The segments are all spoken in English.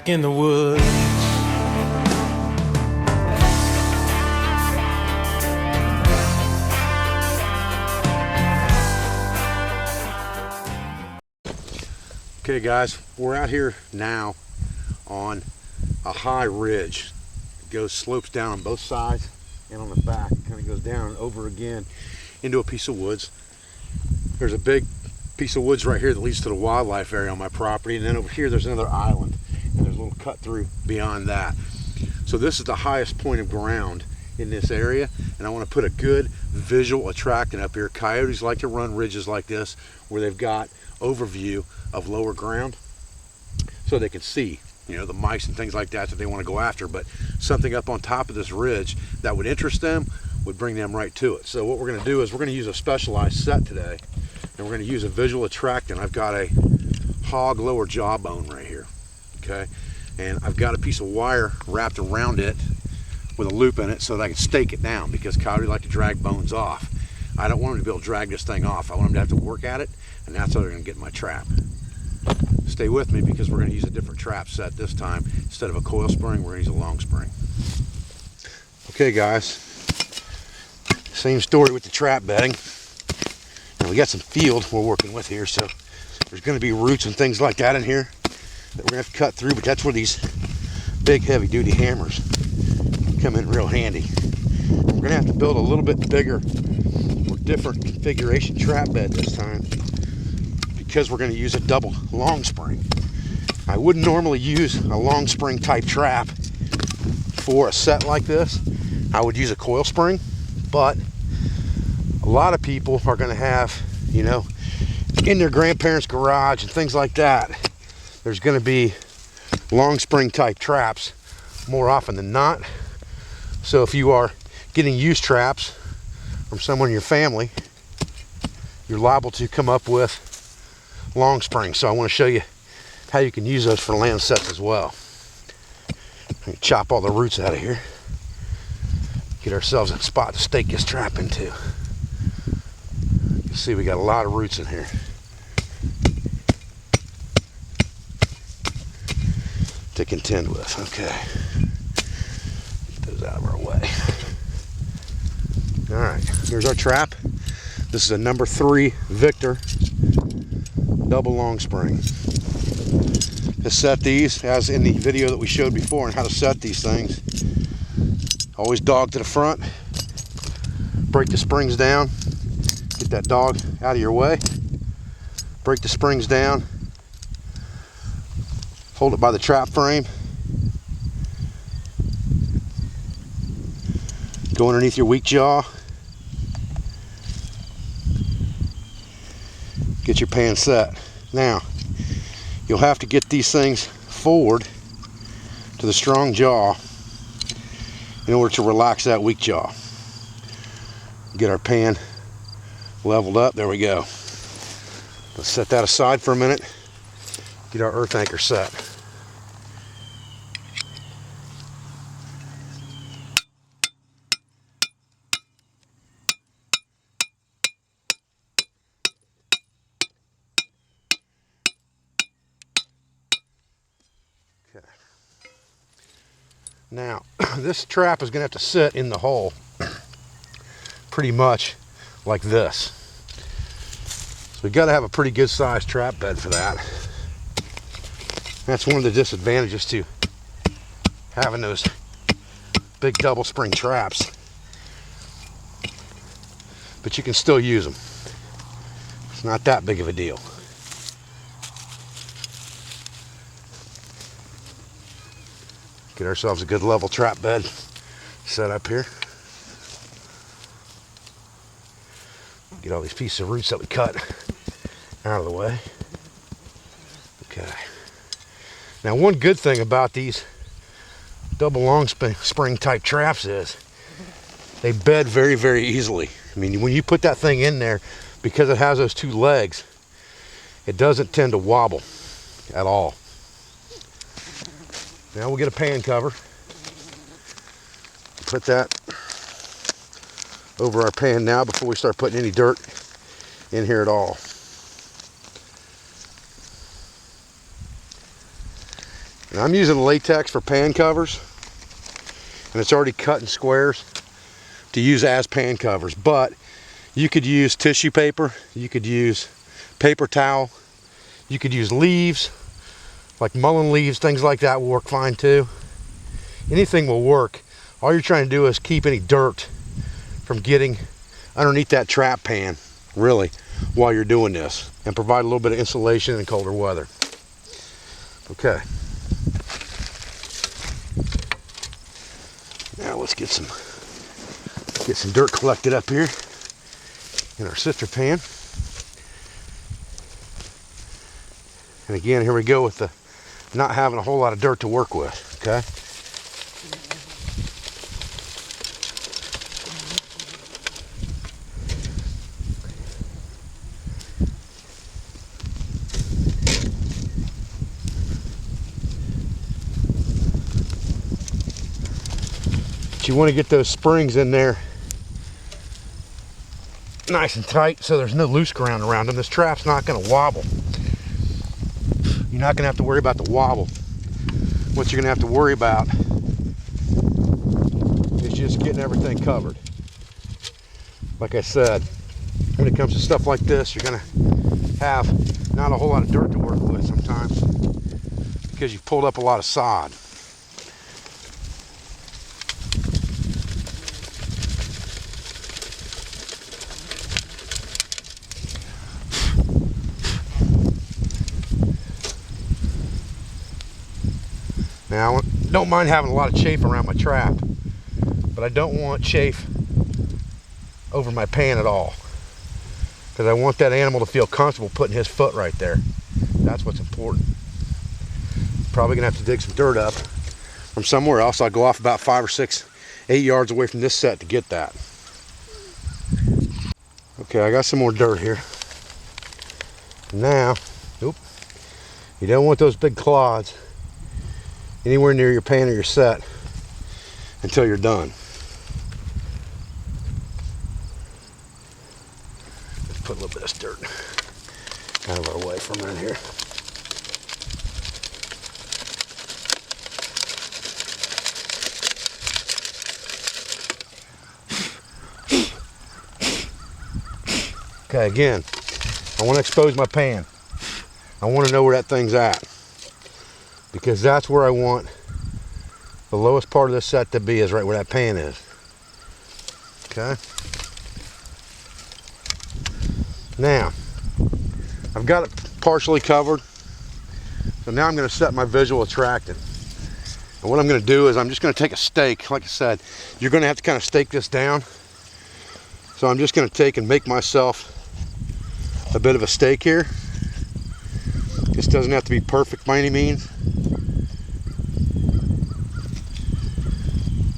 back in the woods. Okay guys, we're out here now on a high ridge. It slopes down on both sides and on the back. It kind of goes down and over again into a piece of woods. There's a big piece of woods right here that leads to the wildlife area on my property, and then over here there's another island, and there's a little cut through beyond that. So this is the highest point of ground in this area, and I want to put a good visual attractant up here. Coyotes like to run ridges like this where they've got overview of lower ground so they can see, you know, the mice and things like that that they want to go after. But something up on top of this ridge that would interest them would bring them right to it. So what we're going to do is we're going to use a specialized set today, and we're going to use a visual attractant. I've got a hog lower jawbone right here, okay, and I've got a piece of wire wrapped around it with a loop in it so that I can stake it down, because coyotes like to drag bones off. I don't want them to be able to drag this thing off. I want them to have to work at it, and that's how they're going to get in my trap. Stay with me, because we're going to use a different trap set this time. Instead of a coil spring, we're going to use a long spring. Okay guys, same story with the trap bedding. Now we got some field we're working with here, so there's going to be roots and things like that in here that we're going to have to cut through, but that's where these big heavy duty hammers come in real handy. We're going to have to build a little bit bigger or different configuration trap bed this time, because we're going to use a double long spring. I wouldn't normally use a long spring type trap for a set like this. I would use a coil spring, but a lot of people are going to have, you know, in their grandparents' garage and things like that, there's going to be long spring type traps more often than not. So if you are getting used traps from someone in your family, you're liable to come up with long springs. So I want to show you how you can use those for land sets as well. Chop all the roots out of here, get ourselves a spot to stake this trap into. You see we got a lot of roots in here. To contend with. Okay, get those out of our way. All right, here's our trap. This is a number 3 Victor double long spring. To set these, as in the video that we showed before on how to set these things, always dog to the front, break the springs down, get that dog out of your way, break the springs down, hold it by the trap frame, go underneath your weak jaw, get your pan set. Now, you'll have to get these things forward to the strong jaw in order to relax that weak jaw. Get our pan leveled up. There we go. Let's set that aside for a minute. Get our earth anchor set. Okay. Now, this trap is going to have to sit in the hole pretty much like this. So we've got to have a pretty good sized trap bed for that. That's one of the disadvantages to having those big double spring traps. But you can still use them. It's not that big of a deal. Get ourselves a good level trap bed set up here. Get all these pieces of roots that we cut out of the way. Okay. Now, one good thing about these double long spring type traps is they bed very, very easily. I mean, when you put that thing in there, because it has those 2 legs, it doesn't tend to wobble at all. Now we'll get a pan cover. Put that over our pan now before we start putting any dirt in here at all. And I'm using latex for pan covers, and it's already cut in squares to use as pan covers, but you could use tissue paper, you could use paper towel, you could use leaves, like mullein leaves, things like that will work fine too. Anything will work. All you're trying to do is keep any dirt from getting underneath that trap pan, really, while you're doing this, and provide a little bit of insulation in colder weather. Okay. Now let's get some dirt collected up here in our sister pan. And again, here we go with the not having a whole lot of dirt to work with, okay? But you want to get those springs in there nice and tight so there's no loose ground around them. This trap's not going to wobble. You're not going to have to worry about the wobble. What you're going to have to worry about is just getting everything covered. Like I said, when it comes to stuff like this, you're going to have not a whole lot of dirt to work with sometimes because you've pulled up a lot of sod. Now, I don't mind having a lot of chafe around my trap, but I don't want chafe over my pan at all, because I want that animal to feel comfortable putting his foot right there. That's what's important. Probably gonna have to dig some dirt up from somewhere else. I'll go off about 5 or 6, 8 yards away from this set to get that. Okay, I got some more dirt here. Now, you don't want those big clods anywhere near your pan or your set until you're done. Let's put a little bit of dirt out of our way for a minute here. Okay, again, I want to expose my pan. I want to know where that thing's at, because that's where I want the lowest part of this set to be, is right where that pan is. Okay. Now, I've got it partially covered. So now I'm going to set my visual attractant. And what I'm going to do is I'm just going to take a stake. Like I said, you're going to have to kind of stake this down. So I'm just going to take and make myself a bit of a stake here. This doesn't have to be perfect by any means.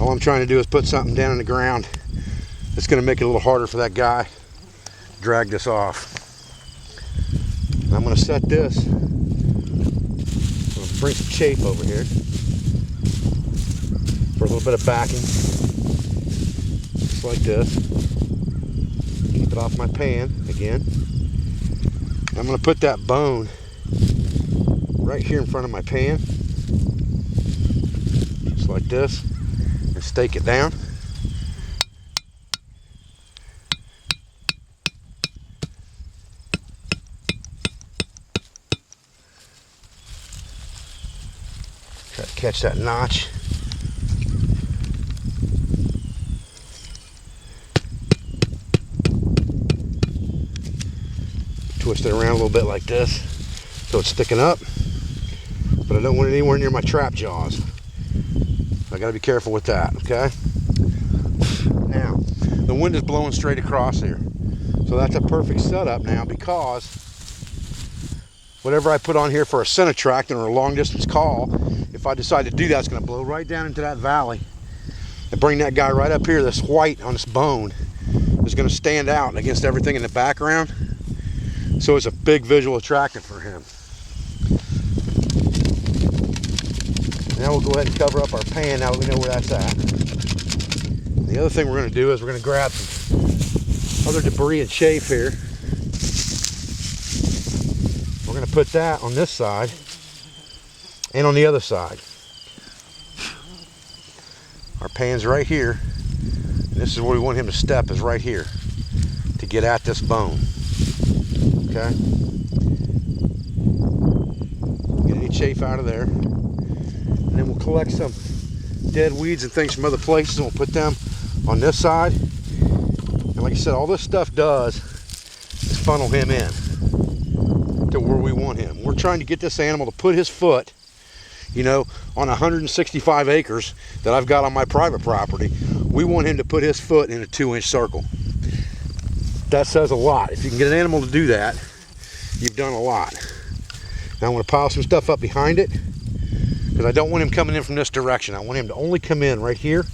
All I'm trying to do is put something down in the ground that's going to make it a little harder for that guy to drag this off. And I'm going to set this. I'm going to bring some chafe over here for a little bit of backing, just like this. Keep it off my pan again. I'm going to put that bone right here in front of my pan, just like this, and stake it down. Try to catch that notch. Twist it around a little bit like this so it's sticking up, but I don't want it anywhere near my trap jaws. I got to be careful with that, okay? Now, the wind is blowing straight across here, so that's a perfect setup now, because whatever I put on here for a center attractant or a long distance call, if I decide to do that, it's going to blow right down into that valley and bring that guy right up here. This white on this bone is going to stand out against everything in the background. So it's a big visual attractant for him. Now we'll go ahead and cover up our pan now that we know where that's at. The other thing we're going to do is we're going to grab some other debris and chafe here. We're going to put that on this side and on the other side. Our pan's right here, and this is where we want him to step, is right here, to get at this bone. Okay? Get any chafe out of there, and then we'll collect some dead weeds and things from other places, and we'll put them on this side. And like I said, all this stuff does is funnel him in to where we want him. We're trying to get this animal to put his foot, you know, on 165 acres that I've got on my private property. We want him to put his foot in a 2-inch circle. That says a lot. If you can get an animal to do that, you've done a lot. Now I'm going to pile some stuff up behind it, because I don't want him coming in from this direction. I want him to only come in right here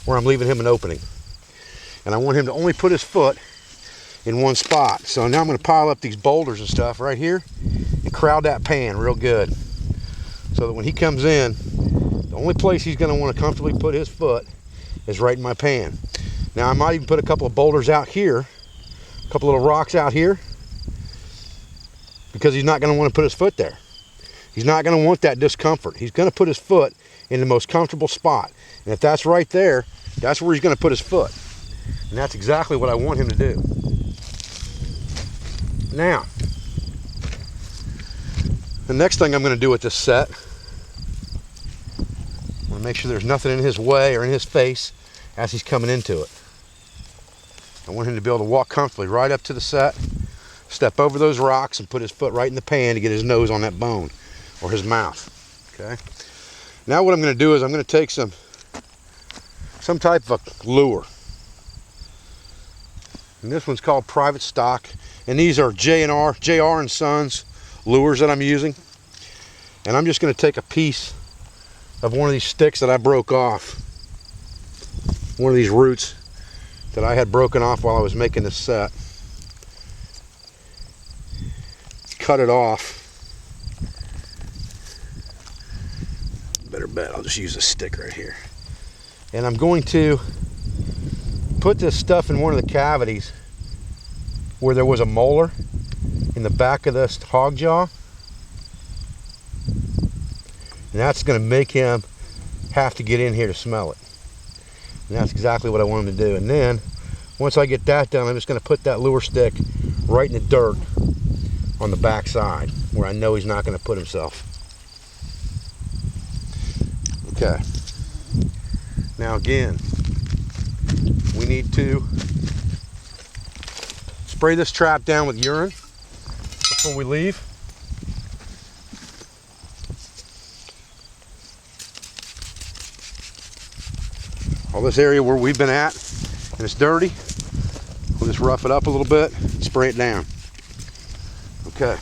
where I'm leaving him an opening. And I want him to only put his foot in one spot. So now I'm going to pile up these boulders and stuff right here and crowd that pan real good, so that when he comes in, the only place he's going to want to comfortably put his foot is right in my pan. Now I might even put a couple of boulders out here, a couple little rocks out here, because he's not going to want to put his foot there. He's not going to want that discomfort. He's going to put his foot in the most comfortable spot. And if that's right there, that's where he's going to put his foot. And that's exactly what I want him to do. Now, the next thing I'm going to do with this set, I'm going to make sure there's nothing in his way or in his face as he's coming into it. I want him to be able to walk comfortably right up to the set, step over those rocks, and put his foot right in the pan to get his nose on that bone, or his mouth. Okay. Now what I'm going to do is I'm going to take some type of a lure. And this one's called Private Stock. And these are J.R. and Sons lures that I'm using. And I'm just going to take a piece of one of these sticks that I broke off. One of these roots that I had broken off while I was making this set. Cut it off. Better bet I'll just use a stick right here. And I'm going to put this stuff in one of the cavities where there was a molar in the back of this hog jaw. And that's going to make him have to get in here to smell it. And that's exactly what I want him to do. And then, once I get that done, I'm just going to put that lure stick right in the dirt on the back side where I know he's not going to put himself. Okay. Now again, we need to spray this trap down with urine before we leave. All this area where we've been at, and it's dirty, we'll just rough it up a little bit and spray it down. Okay.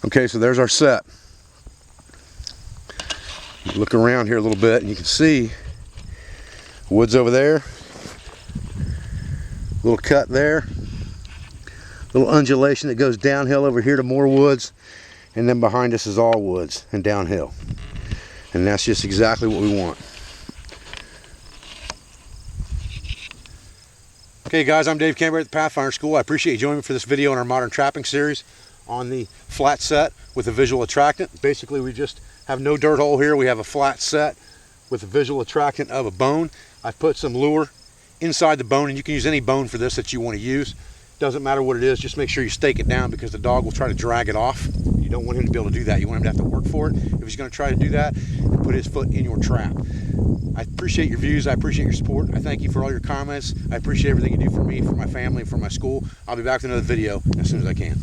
Okay, so there's our set. Look around here a little bit and you can see woods over there, little cut there, little undulation that goes downhill over here to more woods, and then behind us is all woods and downhill. And that's just exactly what we want. Okay guys, I'm Dave Camber at the Pathfinder School. I appreciate you joining me for this video on our modern trapping series on the flat set with a visual attractant. Basically, we just have no dirt hole here. We have a flat set with a visual attractant of a bone. I put some lure inside the bone, and you can use any bone for this that you want to use. Doesn't matter what it is, just make sure you stake it down, because the dog will try to drag it off. You don't want him to be able to do that. You want him to have to work for it. If he's going to try to do that, and put his foot in your trap. I appreciate your views. I appreciate your support. I thank you for all your comments. I appreciate everything you do for me, for my family, and for my school. I'll be back with another video as soon as I can.